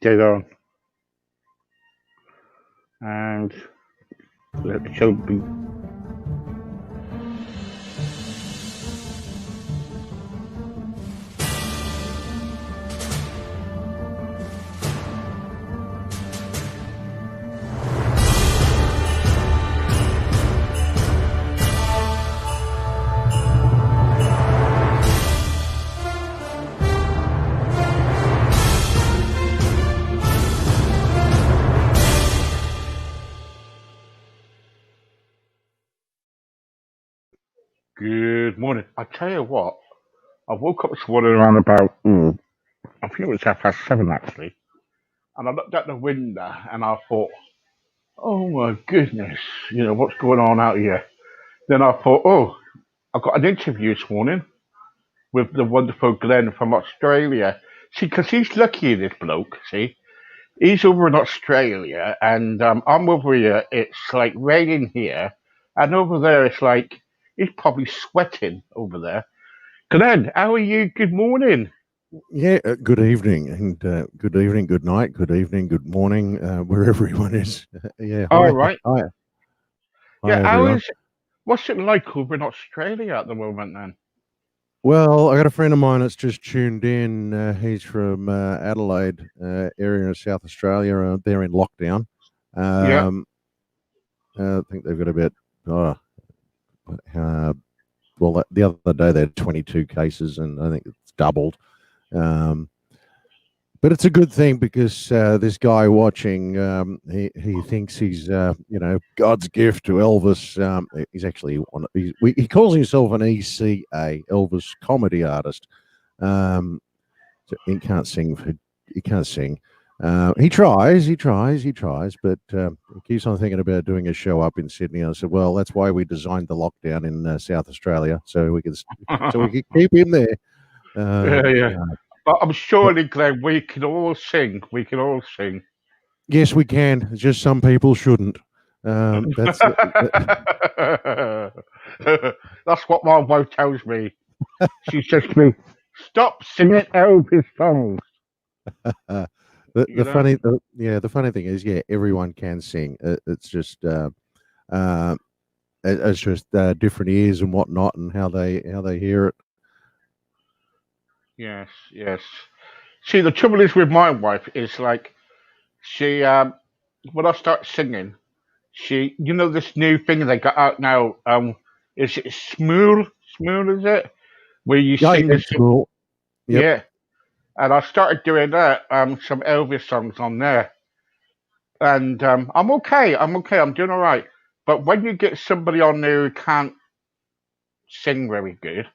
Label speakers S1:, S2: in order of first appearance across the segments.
S1: Dead on. And let the show be. Good morning. I tell you what, I woke up this morning around about, I think it was 7:30 actually, and I looked out the window and I thought, oh my goodness, what's going on out here? Then I thought, oh, I got an interview this morning with the wonderful Glenn from Australia. See, because he's lucky, this bloke, see. He's over in Australia, and I'm over here. It's like raining here, and over there, it's like he's probably sweating over there. Glenn, how are you? Good morning.
S2: Yeah, good evening, and good evening, good night, good evening, good morning, wherever everyone is. Yeah,
S1: All
S2: hi,
S1: right.
S2: hi, hi,
S1: Yeah, how
S2: everyone.
S1: is what's it like over in Australia at the moment then?
S2: Well, I got a friend of mine that's just tuned in. He's from Adelaide area of South Australia. They're in lockdown.
S1: Yeah,
S2: Um, I think they've got about oh, the other day they had 22 cases, and I think it's doubled. Um, But it's a good thing because this guy watching, he thinks he's God's gift to Elvis. He's actually he calls himself an ECA, Elvis comedy artist. Um, so he can't sing. He tries, but he keeps on thinking about doing a show up in Sydney. I said, well, that's why we designed the lockdown in South Australia, so we can keep him there.
S1: yeah, yeah.
S2: Yeah.
S1: But I'm surely, Glenn, we can all sing. We can all sing.
S2: Yes, we can. It's just some people shouldn't. That's
S1: That's what my wife tells me. She says to me, "Stop singing Elvis songs."
S2: the
S1: You
S2: the
S1: know?
S2: funny the funny thing is, yeah, everyone can sing. It's just uh, it's just different ears and whatnot, and how they hear it.
S1: Yes, yes. See, the trouble is with my wife is like she when I start singing, this new thing they got out now. Is it Smool? Smool is it? Where you
S2: Yeah,
S1: sing
S2: it's cool. Yep.
S1: yeah. And I started doing that. Some Elvis songs on there, and I'm okay. I'm okay. I'm doing all right. But when you get somebody on there who can't sing very good,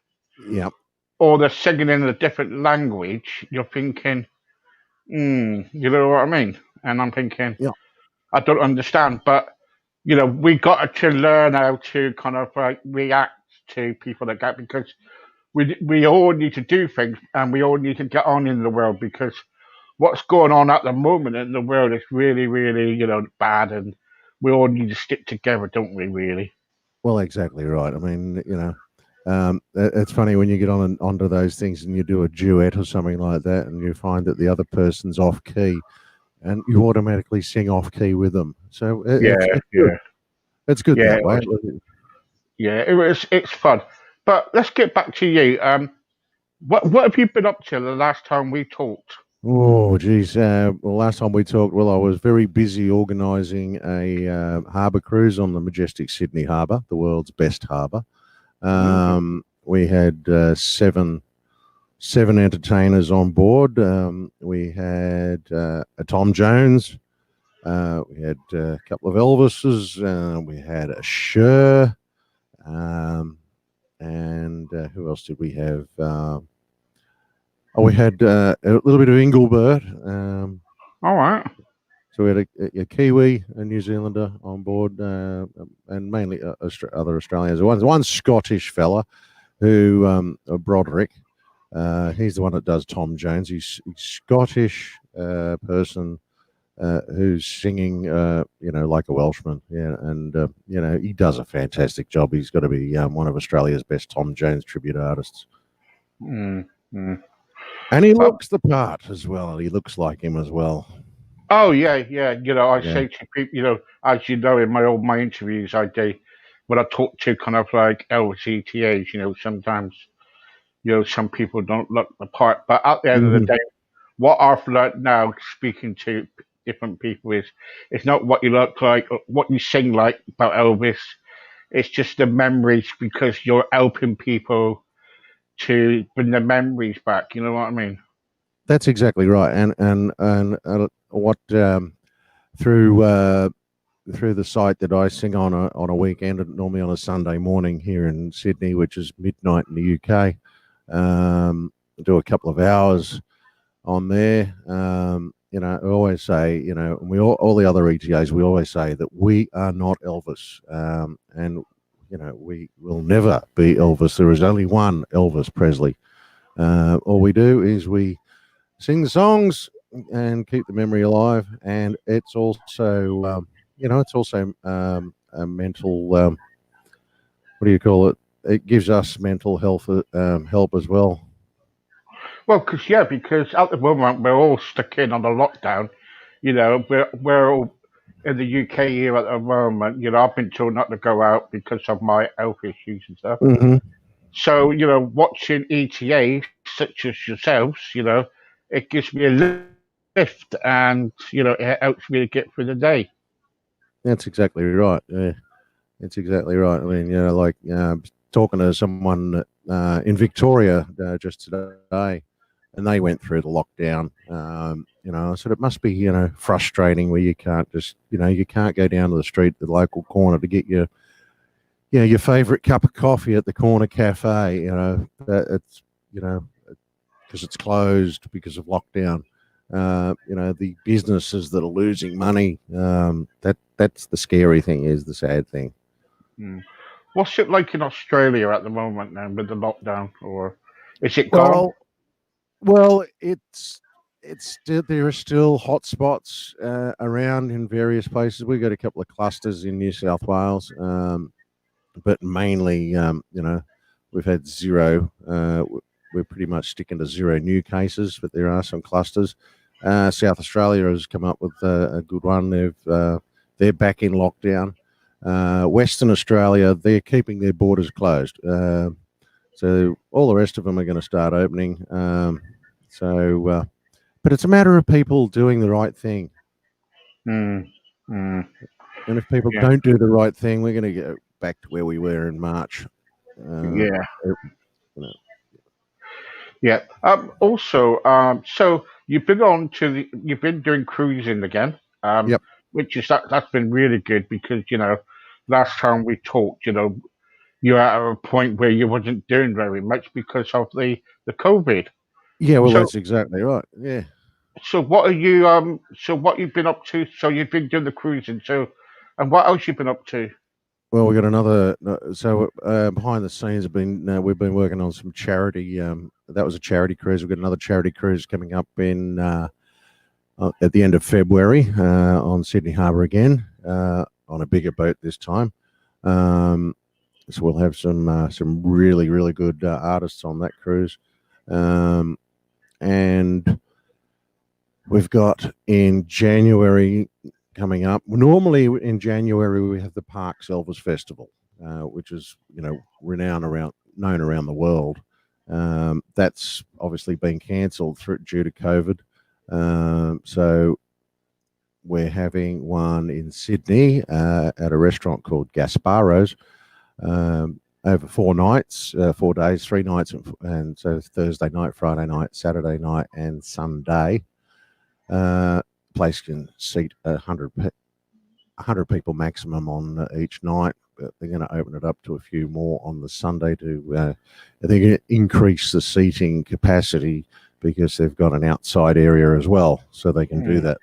S2: Yep.
S1: or they're singing in a different language, you're thinking, you know what I mean? And I'm thinking,
S2: Yeah.
S1: I don't understand. But we got to learn how to kind of like react to people like that because we all need to do things and we all need to get on in the world because what's going on at the moment in the world is really, really, bad, and we all need to stick together, don't we? Really?
S2: Well, exactly right. I mean, it's funny when you get onto those things and you do a duet or something like that, and you find that the other person's off key, and you automatically sing off key with them. So
S1: Yeah,
S2: it's good.
S1: yeah,
S2: It's good
S1: yeah.
S2: that way.
S1: It's fun. But let's get back to you. What have you been up to the last time we talked?
S2: Oh, geez. Well, last time we talked, well, I was very busy organising a harbour cruise on the majestic Sydney Harbour, the world's best harbour.
S1: Mm,
S2: We had seven entertainers on board. We had a Tom Jones. We had a couple of Elvises. We had a Cher. And who else did we have? We had a little bit of Engelbert.
S1: all right.
S2: So we had a Kiwi, a New Zealander on board, and mainly other Australians. One Scottish fella who, Broderick, he's the one that does Tom Jones. He's Scottish person who's singing, like a Welshman. Yeah, and he does a fantastic job. He's got to be one of Australia's best Tom Jones tribute artists.
S1: Mm, mm.
S2: And he
S1: Um,
S2: looks the part as well. He looks like him as well.
S1: oh yeah, yeah. I
S2: Yeah.
S1: say to people, as you know, in my interviews, I do when I talk to kind of like LCTAs, sometimes some people don't look the part, but at the end of the
S2: Hmm.
S1: day, what I've learned now speaking to different people is it's not what you look like, or what you sing like about Elvis. It's just the memories because you're helping people to bring the memories back. You know what I mean?
S2: That's exactly right. And what through through the site that I sing on a weekend, normally on a Sunday morning here in Sydney, which is midnight in the UK. Do a couple of hours on there. I always say, we all the other ETAs, we always say that we are not Elvis, and we will never be Elvis. There is only one Elvis Presley. All we do is we sing the songs and keep the memory alive, and it's also, it's also a mental. What do you call it? It gives us mental health help as well.
S1: Well, because at the moment we're all stuck in on the lockdown. We're all in the UK here at the moment. I've been told not to go out because of my health issues and stuff.
S2: Hmm.
S1: So, watching ETAs such as yourselves, it gives me a lift and, it helps me to get through the day.
S2: That's exactly right. Yeah. It's exactly right. I mean, like talking to someone in Victoria just today, and they went through the lockdown. I said it must be, frustrating where you can't just, you can't go down to the street, the local corner to get your favorite cup of coffee at the corner cafe. It's, because it's closed because of lockdown. The businesses that are losing money. That's the scary thing. Is the sad thing.
S1: Hmm. What's it like in Australia at the moment then with the lockdown, or is it gone?
S2: Well, Well, it's still there are still hot spots around in various places. We've got a couple of clusters in New South Wales, but mainly, we've had zero. We're pretty much sticking to zero new cases, but there are some clusters. South Australia has come up with a good one. They're back in lockdown. Western Australia, they're keeping their borders closed. So all the rest of them are going to start opening. But it's a matter of people doing the right thing.
S1: Hmm. Hmm.
S2: And if people
S1: Yeah.
S2: don't do the right thing, we're going to go back to where we were in March. Uh,
S1: Yeah.
S2: you know,
S1: Yeah. Also, so you've been doing cruising again,
S2: yep.
S1: which is that's been really good because last time we talked, you're at a point where you wasn't doing very much because of the COVID.
S2: Yeah, well,
S1: So
S2: that's exactly right. Yeah.
S1: so what you've been up to? So you've been doing the cruising. So, and what else you've been up to?
S2: Well, we got another. So behind the scenes, we've been working on some charity. That was a charity cruise. We've got another charity cruise coming up in at the end of February on Sydney Harbour again on a bigger boat this time. Um, so we'll have some really really good artists on that cruise, um, and we've got in January coming up. Normally in January we have the Parks Elvis Festival, which is known around the world. That's obviously been cancelled due to COVID. So we're having one in Sydney at a restaurant called Gasparo's over 4 nights, 4 days, 3 nights, and so Thursday night, Friday night, Saturday night, and Sunday. Uh, Place can seat 100 people maximum on each night. But they're going to open it up to a few more on the Sunday they're going to increase the seating capacity because they've got an outside area as well, so they can do
S1: Hmm.
S2: that.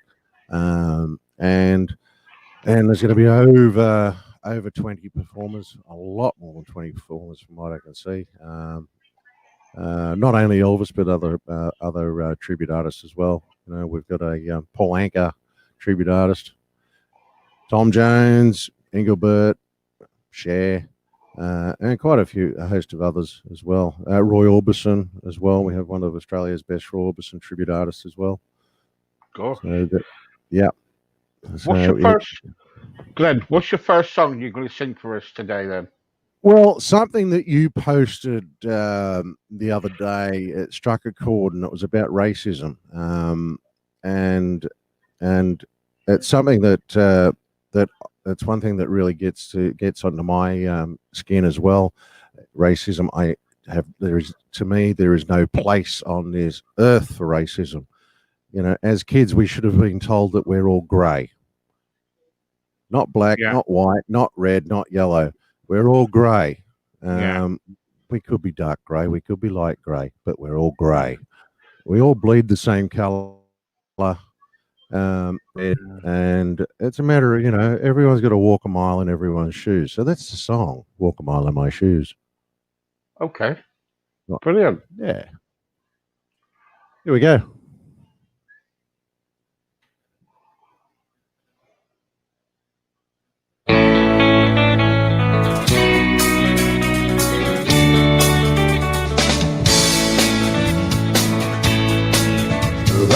S2: And there's going to be over 20 performers, a lot more than 20 performers from what I can see. Not only Elvis, but other tribute artists as well. We've got a Paul Anka tribute artist, Tom Jones, Engelbert, Cher. and quite a host of others as well. Roy Orbison as well. We have one of Australia's best Roy Orbison tribute artists as well.
S1: Gosh.
S2: So that, yeah.
S1: What's your
S2: So
S1: first, Glenn? What's your first song you're going to sing for us today? Then.
S2: well, something that you posted the other day, it struck a chord, and it was about racism, and and it's something that it's one thing that really gets under my skin as well. Racism, I have there is to me there is no place on this earth for racism. You know, as kids, we should have been told that we're all grey, not black,
S1: Yeah.
S2: not white, not red, not yellow. We're all grey.
S1: Yeah.
S2: We could be dark grey, we could be light grey, but we're all grey. We all bleed the same colour. And it's a matter of, everyone's got to walk a mile in everyone's shoes. So that's the song, Walk a Mile in My Shoes.
S1: Okay. Brilliant.
S2: Yeah. Here we go.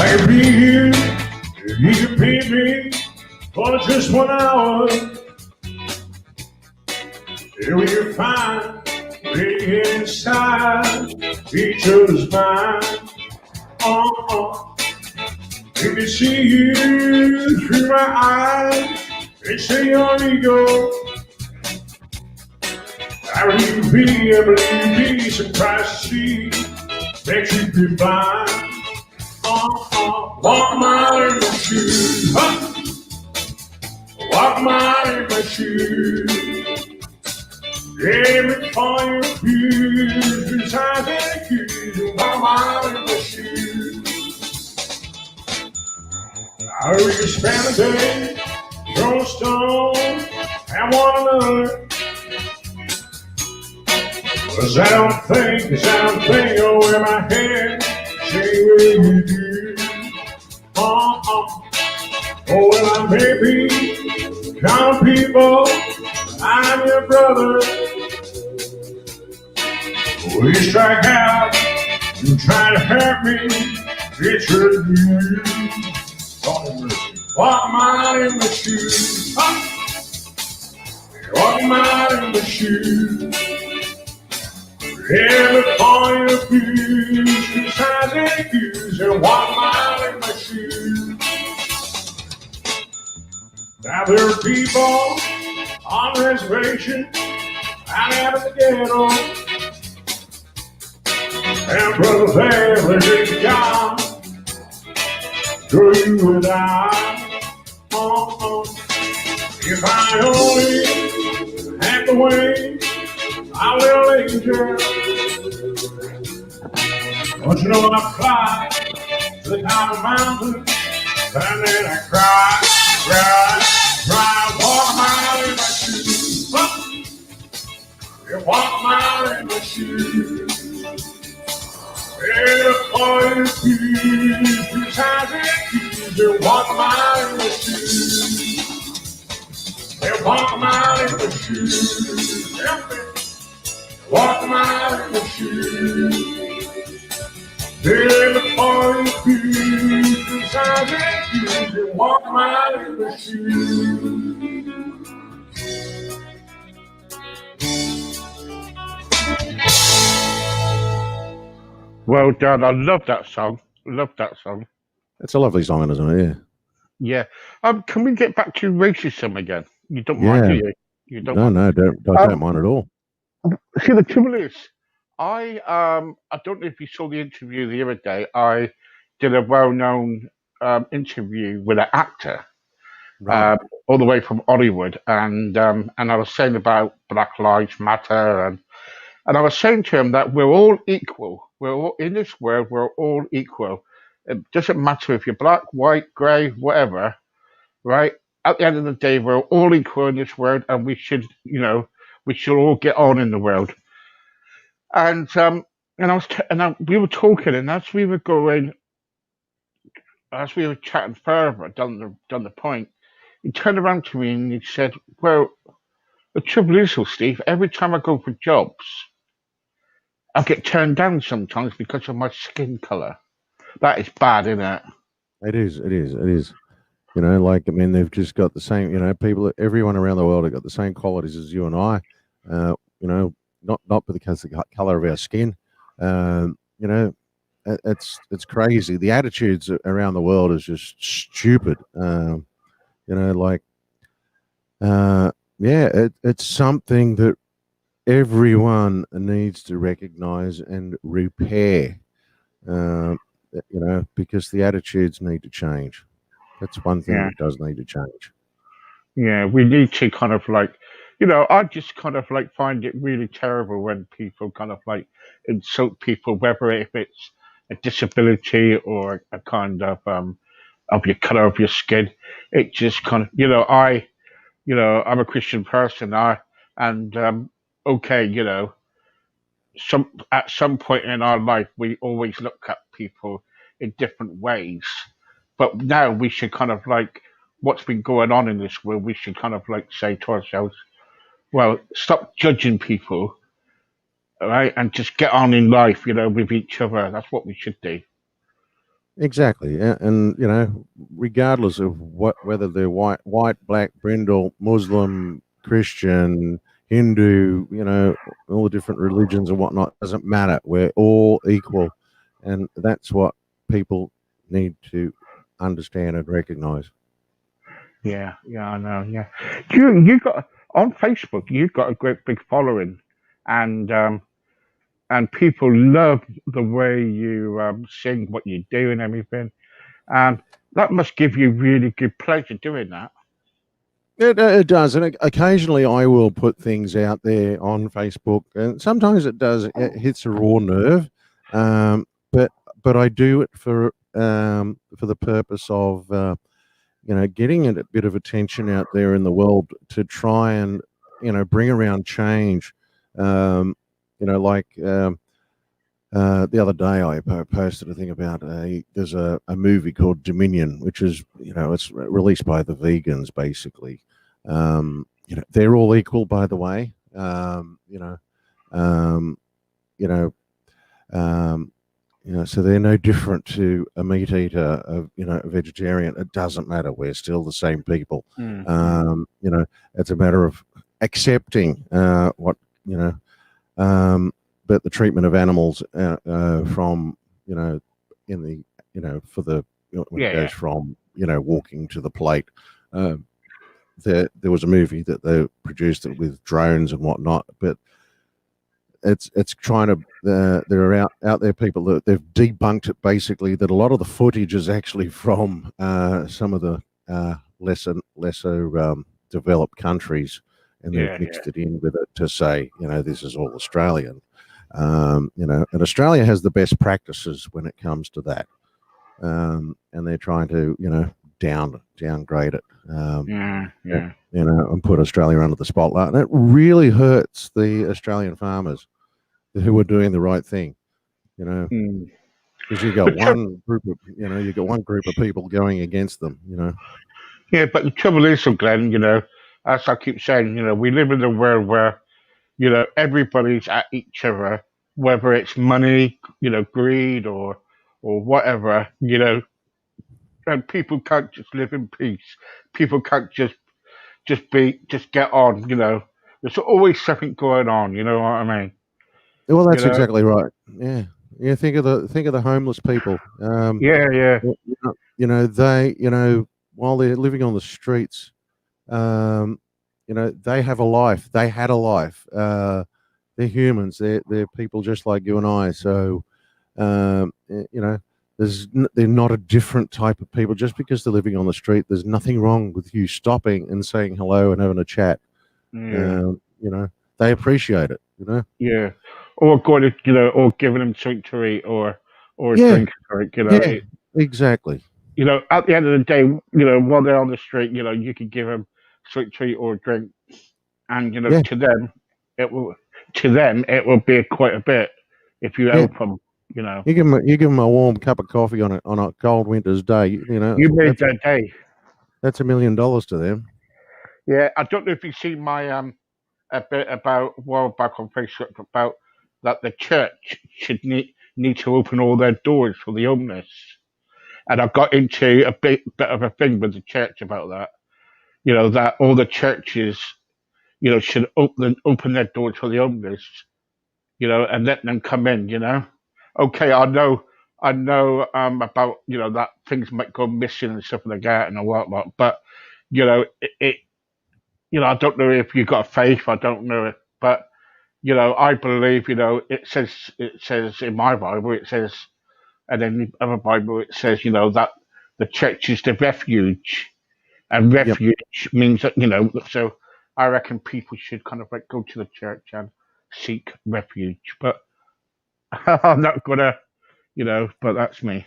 S3: I could be here if you could pay me for just 1 hour. Here we could find we inside each other's mind. You can see you through my eyes and say your ego. I believe you be surprised to see that you could blind. Walk a mile in my shoes. Walk a mile in my shoes. Every point you accuse, besides and accuse. Walk a mile in my shoes. I we can spend a day, throw a stone at one another. Cause I don't think over my head. Say what you do. Oh, well, I may be common people. I'm your brother. Will you strike out and try to hurt me? It's hurt you. Walk a mile in my shoes. Walk a mile in my shoes. Every point of view, besides and accuse, and 1 mile in my shoes. Now there are people on the reservation, out in the ghetto, and brother there, they're gone. So you and I, if I only had the way, I little angel. Don't you know I fly to the top of the mountain, and then I cry, walk a mile in my shoes. Walk a mile in my shoes. Every point of view, through times and keys, walk a mile in my shoes. Walk a mile in my shoes. Walk a mile in my shoes. Every point of view, through times and keys, walk a mile in my shoes.
S1: Well done. I love that song. Love that song.
S2: It's a lovely song, isn't it?
S1: Yeah. Can we get back to racism again? You don't mind, do you? You don't mind.
S2: No, I don't mind at all.
S1: See, the trouble is, I don't know if you saw the interview the other day. I did a well-known interview with an actor,
S2: Right.
S1: all the way from Hollywood, and I was saying about Black Lives Matter, and I was saying to him that we're all equal. We're all in this world. We're all equal. It doesn't matter if you're black, white, grey, whatever, right? At the end of the day, we're all equal in this world, and we should all get on in the world. And we were talking, and as we were chatting further down the point, he turned around to me and he said, "Well, The trouble is, though, Steve, every time I go for jobs, I get turned down sometimes because of my skin colour. That is bad, isn't it?
S2: It is. It is. It is. You know, like I mean, they've just got the same. You know, people, everyone around the world have got the same qualities as you and I. You know, not because of the color of our skin. You know, it's crazy. The attitudes around the world is just stupid. You know, like yeah, it's something that everyone needs to recognize and repair. Um, you know, because the attitudes need to change. That's one thing
S1: Yeah.
S2: that does need to change.
S1: Yeah, we need to kind of like, I just kind of like find it really terrible when people kind of like insult people, whether if it's a disability or a kind of your color of your skin. It just kind of, I'm a Christian person. And okay, at some point in our life, we always look at people in different ways. But now we should kind of like what's been going on in this world. We should kind of like say to ourselves, well, stop judging people, all right, and just get on in life, with each other. That's what we should do.
S2: Exactly, and you know, regardless of whether they're white, black, brindle, Muslim, Christian, Hindu, you know, all the different religions and whatnot, doesn't matter. We're all equal, and that's what people need to understand and recognize.
S1: Yeah, yeah, I know. Yeah, you got on Facebook. You've got a great big following, and people love the way you sing, what you do, and everything. And that must give you really good pleasure doing that.
S2: It does, and occasionally I will put things out there on Facebook, and sometimes it does. It hits a raw nerve, um, but I do it for the purpose of you know, getting a bit of attention out there in the world to try and, you know, bring around change. Um, you know, like the other day I posted a thing about there's a movie called Dominion, which is, you know, it's released by the vegans basically. You know, they're all equal, by the way. Um, you know, um, you know, so they're no different to a meat eater, you know, a vegetarian. It doesn't matter. We're still the same people.
S1: Mm.
S2: You know, it's a matter of accepting what, you know, but the treatment of animals from, you know, in the, you know, for the, when it
S1: Yeah, yeah,
S2: goes from, you know, walking to the plate. Uh, there was a movie that they produced with drones and whatnot, but it's trying to there are out there people that they've debunked it basically, that a lot of the footage is actually from some of the lesser developed countries, and they've
S1: yeah, yeah,
S2: mixed it in with it to say, you know, this is all Australian. You know, and Australia has the best practices when it comes to that, and they're trying to, you know, downgrade it.
S1: yeah,
S2: Yeah,
S1: yeah.
S2: you know, and put Australia under the spotlight. And it really hurts the Australian farmers who are doing the right thing, you know,
S1: Mm.
S2: because you got
S1: The tr-
S2: one group of, you know, you got one group of people going against them, you know.
S1: yeah, but the trouble is, so Glenn, as I keep saying, we live in a world where everybody's at each other, whether it's money, greed or whatever, and people can't just live in peace. People can't just get on, There's always something going on, you know what I mean?
S2: Well,
S1: You
S2: that's
S1: know?
S2: exactly right. Yeah, yeah. Think of the homeless people.
S1: Yeah, yeah,
S2: You know, they, you know, while they're living on the streets, um, you know, they have a life. They had a life. They're humans. They're people just like you and I. So, you know, they're not a different type of people. Just because they're living on the street, there's nothing wrong with you stopping and saying hello and having a chat.
S1: yeah,
S2: You know, they appreciate it. You know.
S1: yeah. Or going to, or giving them something to eat or a
S2: Yeah,
S1: drink to drink,
S2: yeah, exactly.
S1: At the end of the day, while they're on the street, you could give them sweet treat or a drink, and
S2: Yeah,
S1: it will, to them, it will be quite a bit if you
S2: yeah.
S1: help them. You know,
S2: You give them a warm cup of coffee on a cold winter's day. You know,
S1: you made that day.
S2: that's $1 million to them.
S1: Yeah, I don't know if you've seen my a bit about a while back on Facebook about that the church should need to open all their doors for the homeless, and I got into a bit of a thing with the church about that. That all the churches, should open their doors for the homeless, and let them come in. Okay, I know about that things might go missing and stuff like that and whatnot, but it I don't know if you've got faith. I don't know if, but I believe. It says in my Bible, it says, and in the other Bible, it says, that the church is the refuge, and
S2: Yep.
S1: refuge means that So I reckon people should kind of like go to the church and seek refuge. But I'm not gonna, But that's me.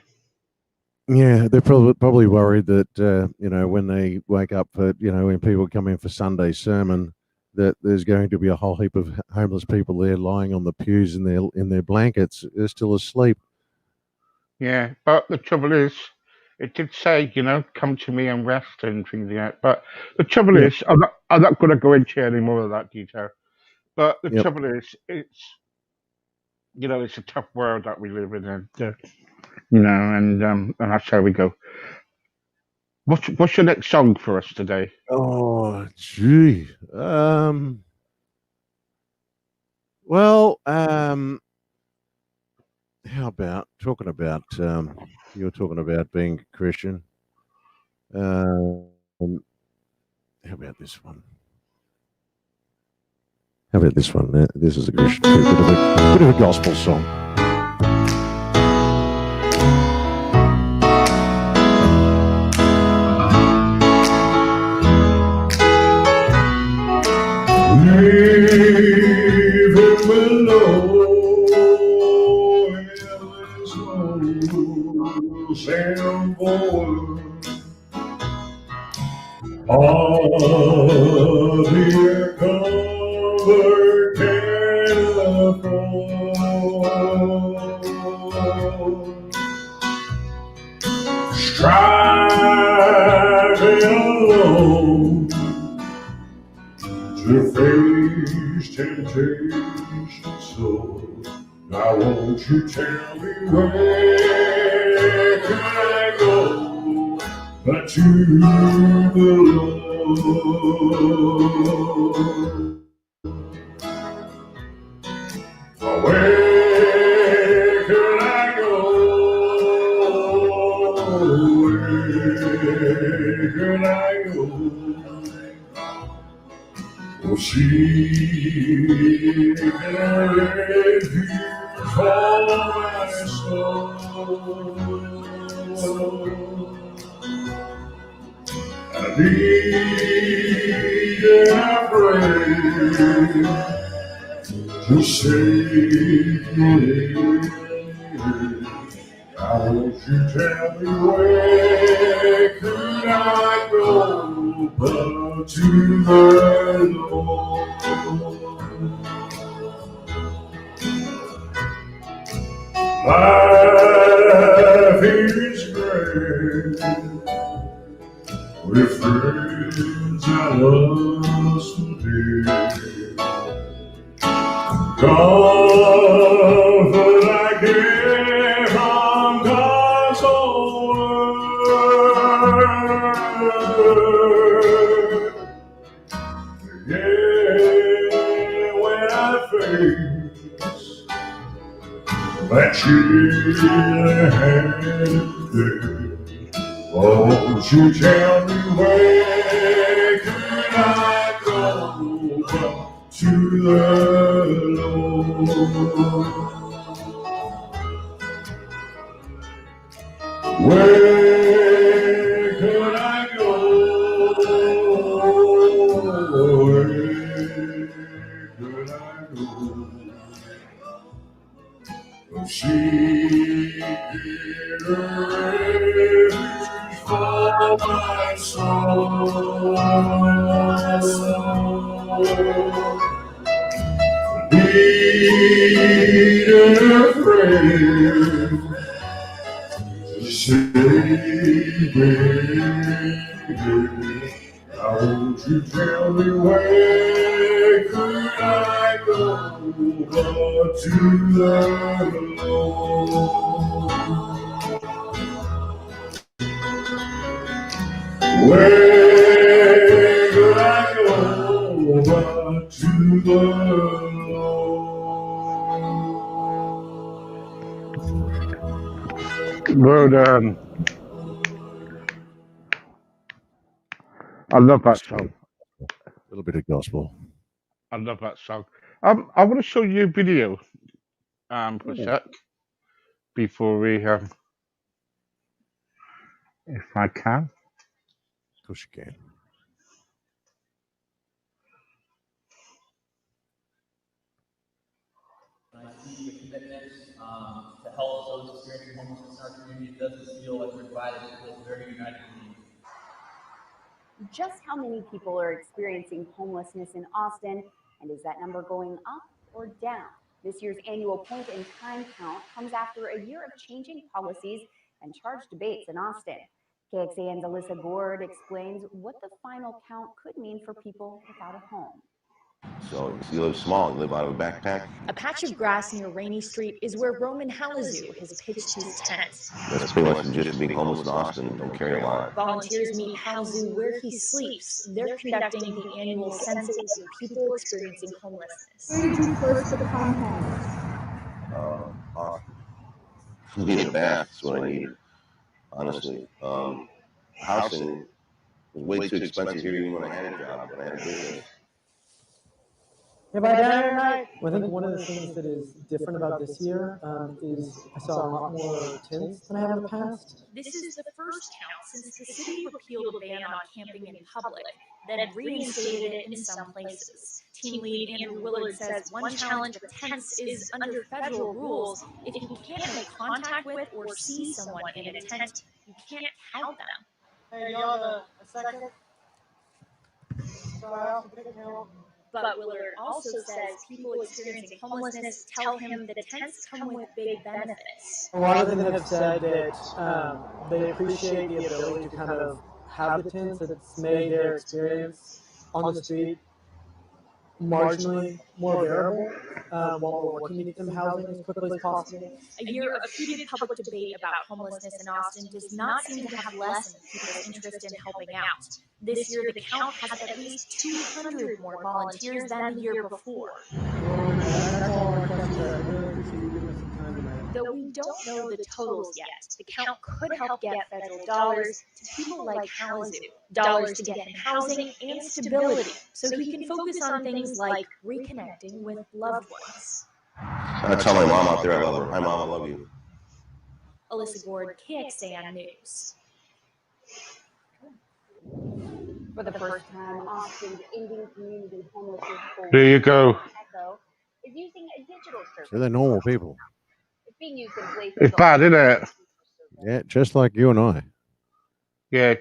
S2: Yeah, they're probably worried that when they wake up for when people come in for Sunday sermon, that there's going to be a whole heap of homeless people there lying on the pews in their blankets. They're still asleep.
S1: Yeah, but the trouble is, it did say, come to me and rest and things like that. But the trouble
S2: Yep.
S1: is, I'm not going to go into any more of that detail. But the
S2: Yep.
S1: trouble is, it's a tough world that we live in, and that's how we go. What's your next song for us today?
S2: Oh, gee. Well, how about talking about you were talking about being a Christian. How about this one? How about this one? This is a Christian, bit of a gospel song.
S3: Leave him below in his nose and voice. All the comfort can afford. Striving alone to face temptation, so now won't you tell me where can I go but to the Lord? Where can I go? Where can I go? Oh, seek a refuge for my soul. I need a friend to save me. Now won't you tell me where could I go but to the Lord? Life is great with friends I love so dear. Comfort I get from God's own word. Yeah, when I face that chilly hand, won't you tell me where could I go to the Lord? Where could I go? Where could I go? Oh, seek a refuge for my soul. Need a friend to save me. I Now won't you tell me where could I go but to the Lord? Where could I go but to the Lord?
S1: Well done. I love that
S2: Just a
S1: song.
S2: little bit of gospel.
S1: I love that song. I want to show you a video for a
S2: Ooh.
S1: sec before we if I can.
S2: Of course you can.
S4: I see the commitment to help those experiencing homelessness in our community. It doesn't feel like we're divided. It feels very united community.
S5: Just how many people are experiencing homelessness in Austin, and is that number going up or down? This year's annual point in time count comes after a year of changing policies and charged debates in Austin. KXAN's Alyssa Gord explains what the final count could mean for people without a home.
S6: So if you live small, you live out of a backpack.
S7: A patch of grass near Rainy Street is where Roman Halazu has pitched his tent.
S6: That's pretty much just being homeless in Austin. Don't carry a lot.
S7: Volunteers meet Halazu where he sleeps. They're conducting the annual census of people experiencing homelessness.
S5: Where did you first become
S6: I need a bath. That's what I need, honestly. Housing was way too expensive here even when I had a job, when I had a business.
S8: If I down here tonight, I think one of the things that is different about this year is I saw a lot more tents than I have in the past.
S7: This is the first count since the city repealed a ban on camping in public, then reinstated it in some places. Team lead Andrew Willard says one challenge of tents is under federal rules, if you can't make contact with or see someone in a tent, you can't count them.
S8: Hey, y'all have a second? Sorry, I'll pick it now.
S7: But Willard also says people experiencing homelessness tell him that tents come with big benefits.
S8: A lot of them have said that they appreciate the ability to kind of have the tents. It's made their experience on the street marginally more bearable while we're working to get them housing as quickly as possible.
S7: A year of heated public debate about homelessness in Austin does not seem to have lessened people's interest in helping out. This year, the count has at least 200 more volunteers than the year before.
S8: That's all our questions are. I really appreciate you giving us some time tonight.
S7: Though we don't know the totals yet, the count could help get federal dollars to people like Halazu, dollars to get him housing and stability, so he can focus on things like reconnecting with loved ones.
S6: I tell my mom out there I love her. Hi, Mom, I love you.
S7: Alyssa Gord, KXAN News.
S5: For the first time, Austin's Indian Community Homelessness
S1: There you go.
S5: Echo is using a digital service.
S2: So they're normal people.
S5: It's being used in places.
S1: It's bad, isn't it?
S2: Yeah, just like you and I.
S1: Yeah,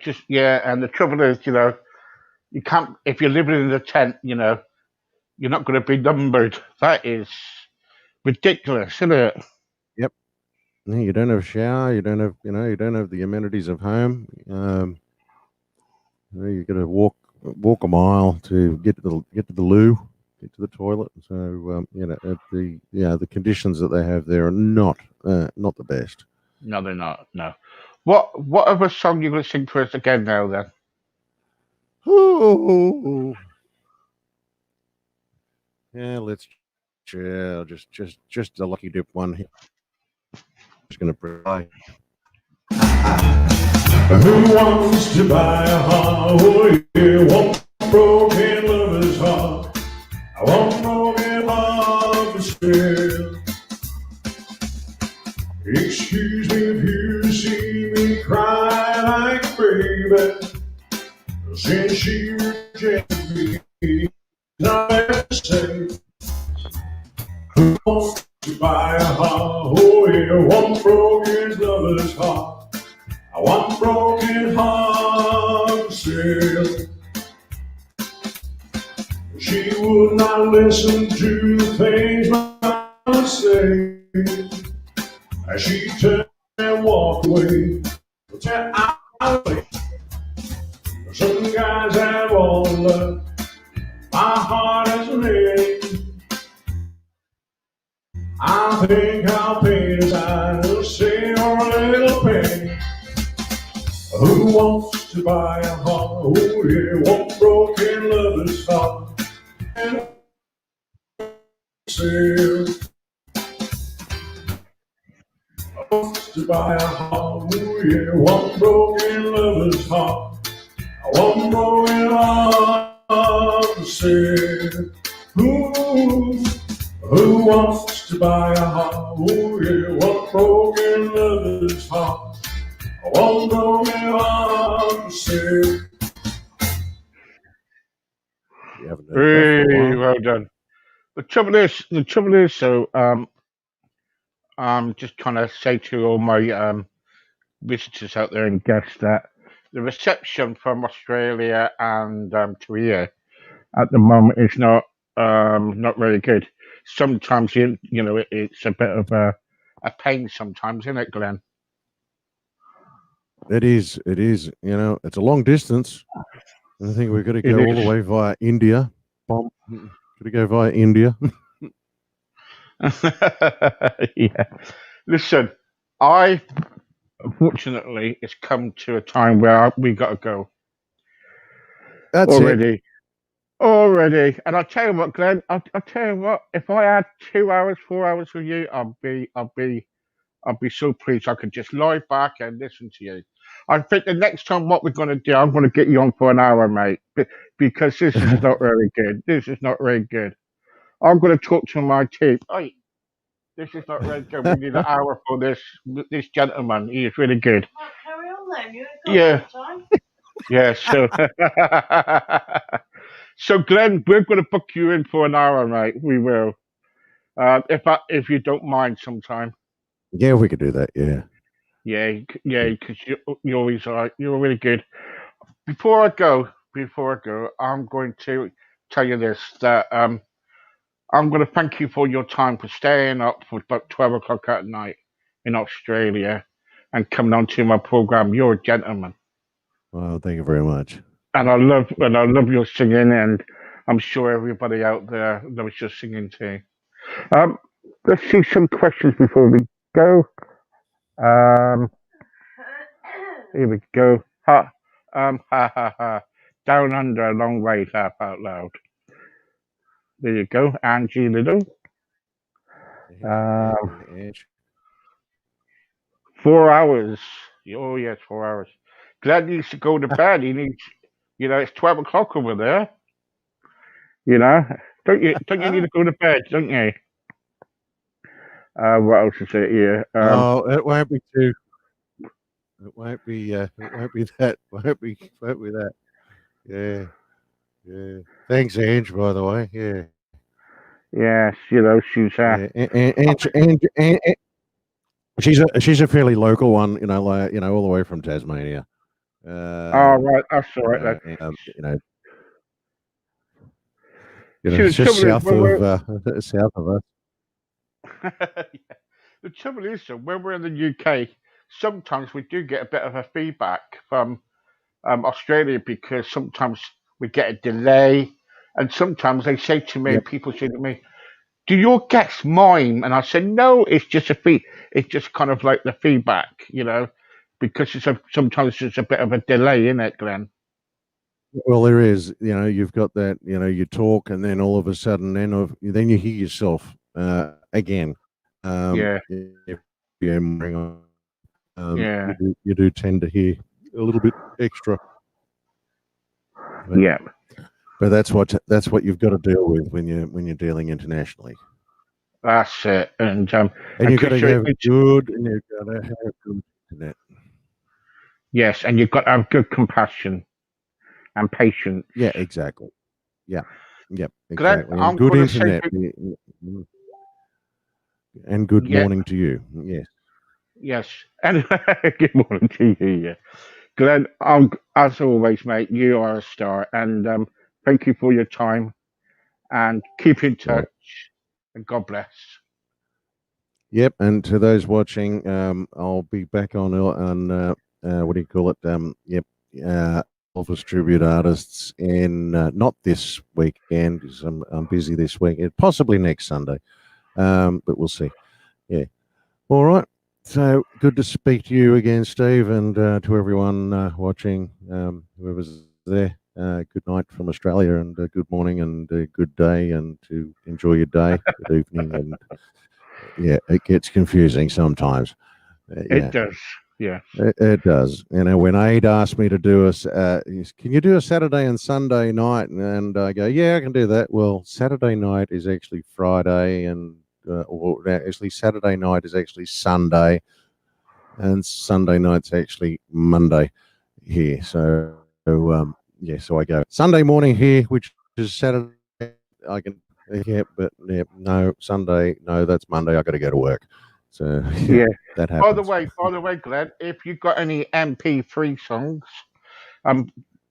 S1: and the trouble is, you can't if you're living in a tent, you're not going to be numbered. That is ridiculous, isn't it?
S2: Yep. You don't have a shower. You don't have, you don't have the amenities of home. You got to walk a mile to get to the loo, get to the toilet. So the conditions that they have there are not the best.
S1: No, they're not. No. What other song you going to sing for us again now then?
S2: Oh. Yeah, let's chill. Just a lucky dip one here. Just gonna play.
S3: Who wants to buy a heart? Oh, yeah, one broken lover's heart. I want broken heart for sale. Excuse me if you see me cry like a baby, since she rejected me, not to say. Who wants to buy a heart? Oh, yeah, one broken lover's heart. I want broken heart for sale. She would not listen to the things I say. As she turned and walked away, Some guys have all the luck. My heart isn't ready. I think I'll pay his eyes to save a little penny. Who wants to buy a heart? Oh, yeah, one broken lover's heart. And sale. Wants to buy a heart? Oh, yeah, one broken lover's heart. One broken heart for sale. Who wants to buy a heart? Oh, yeah, one broken lover's heart. One broken heart for sale.
S2: You haven't heard that for a
S1: Really
S2: while.
S1: well done. The trouble is, so just trying to say to all my visitors out there and guests that the reception from Australia and to here at the moment is not very good. Sometimes it's a bit of a pain sometimes, isn't it, Glenn?
S2: It is. It is. You know, it's a long distance. I think we've got to
S1: It
S2: go all the
S1: is.
S2: way via India. Got to go via India.
S1: Yeah. Listen, I unfortunately it's come to a time where we got to go
S2: That's it.
S1: already. And I'll tell you what, Glenn. I'll tell you what. If I had 2 hours, 4 hours with you, I'd be so pleased. I could just lie back and listen to you. I think the next time what we're going to do, I'm going to get you on for an hour, mate, because this is not very good. This is not very good. I'm going to talk to my team. Hey, this is not very good. We need an hour for this gentleman. He is really good.
S9: Carry on then. You ain't got
S1: Yeah,
S9: time.
S1: yeah. So, so Glenn, we're going to book you in for an hour, mate. We will. If you don't mind, sometime.
S2: Yeah, we could do that. Yeah.
S1: Yeah, because you always are. You're really good. Before I go, I'm going to tell you this that I'm going to thank you for your time for staying up for about 12 o'clock at night in Australia and coming on to my program. You're a gentleman,
S2: Well, thank you very much.
S1: and I love your singing, and I'm sure everybody out there loves your singing too. Um, let's see some questions before we go. Um, here we go. Ha. Down under, a long way, laugh out loud. There you go, Angie Little. Um,
S2: Edge.
S1: 4 hours. Oh yes, 4 hours. Glad he needs to go to bed. It's 12 o'clock over there. You know, don't you need to go to bed? Don't you? What else is it here?
S2: Oh, it won't be too. It won't be. It won't be that. Won't be. Won't be that. Yeah. Yeah. Thanks, Ange. By the way. Yeah.
S1: Yes, she's
S2: Yeah. And she's a fairly local one. You know, like all the way from Tasmania.
S1: all right. That's all right then.
S2: And,
S1: See, the
S2: it's just
S1: trouble is
S2: south
S1: when we're
S2: of south of us.
S1: yeah. The trouble is, though, when we're in the UK, sometimes we do get a bit of a feedback from Australia because sometimes we get a delay, and sometimes they say to me,
S2: Yep.
S1: people say to me, "Do your guests mime?" And I said, "No, it's just a fee. It's just kind of like the feedback, because sometimes there's a bit of a delay in it, Glenn."
S2: Well, there is. You've got that. You talk, and then all of a sudden, then you hear yourself again.
S1: Yeah,
S2: If you bring on,
S1: yeah,
S2: you do tend to hear a little bit extra. But,
S1: yeah,
S2: but that's what you've got to deal with when you're dealing internationally.
S1: that's it. And
S2: And you've got to
S1: Chris,
S2: have good, and you've got to have good internet.
S1: yes, and you've got to have good compassion and patience.
S2: Yeah, exactly. Yeah, yep,
S1: Glenn,
S2: exactly. And
S1: I'm
S2: good
S1: going to say,
S2: internet. And good
S1: yeah,
S2: morning to you. Yes.
S1: yes, and good morning to you. Yeah. Glenn, as always, mate, you are a star, and thank you for your time, and keep in
S2: Well,
S1: touch, and God bless.
S2: yep. And to those watching, I'll be back on what do you call it? Yep. Elvis tribute artists in not this weekend because I'm busy this weekend, possibly next Sunday, but we'll see. Yeah. All right. So good to speak to you again, Steve, and to everyone watching, whoever's there. Good night from Australia, and good morning, and good day, and to enjoy your day, good evening, and yeah, it gets confusing sometimes. Yeah.
S1: It does. Yeah.
S2: It does. You know, when Aid asked me to do can you do a Saturday and Sunday night? And I go, yeah, I can do that. Well, Saturday night is actually Friday, and or actually Saturday night is actually Sunday, and Sunday night's actually Monday here. So yeah, so I go Sunday morning here, which is Saturday. I can, yeah, but yeah, no, Sunday, no, that's Monday. I got to go to work. So
S1: Yeah.
S2: that
S1: By the
S2: happens.
S1: way, Glenn, if you've got any MP3 songs,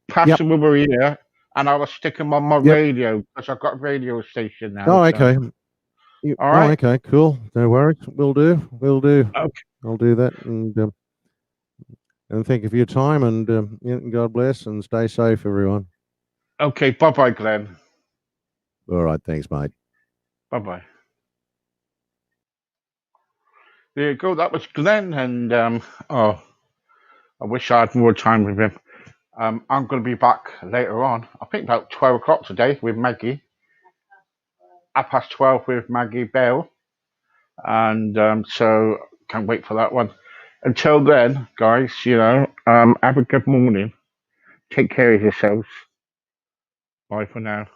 S1: pass
S2: Yep.
S1: them over here, and I will stick them on my
S2: Yep.
S1: radio because I've got a radio station now.
S2: Oh,
S1: So.
S2: okay.
S1: All
S2: Oh,
S1: right.
S2: okay, cool. No worries. We'll do. We'll do.
S1: Okay.
S2: I'll do that. And thank you for your time. And yeah, God bless and stay safe, everyone.
S1: Okay. Bye bye, Glenn.
S2: All right. Thanks, mate.
S1: Bye bye. There you go. That was Glenn, and oh, I wish I had more time with him. I'm going to be back later on. I think about 12 o'clock today with Maggie. 12:30 with Maggie Bell, and so can't wait for that one. Until then, guys, have a good morning. Take care of yourselves. Bye for now.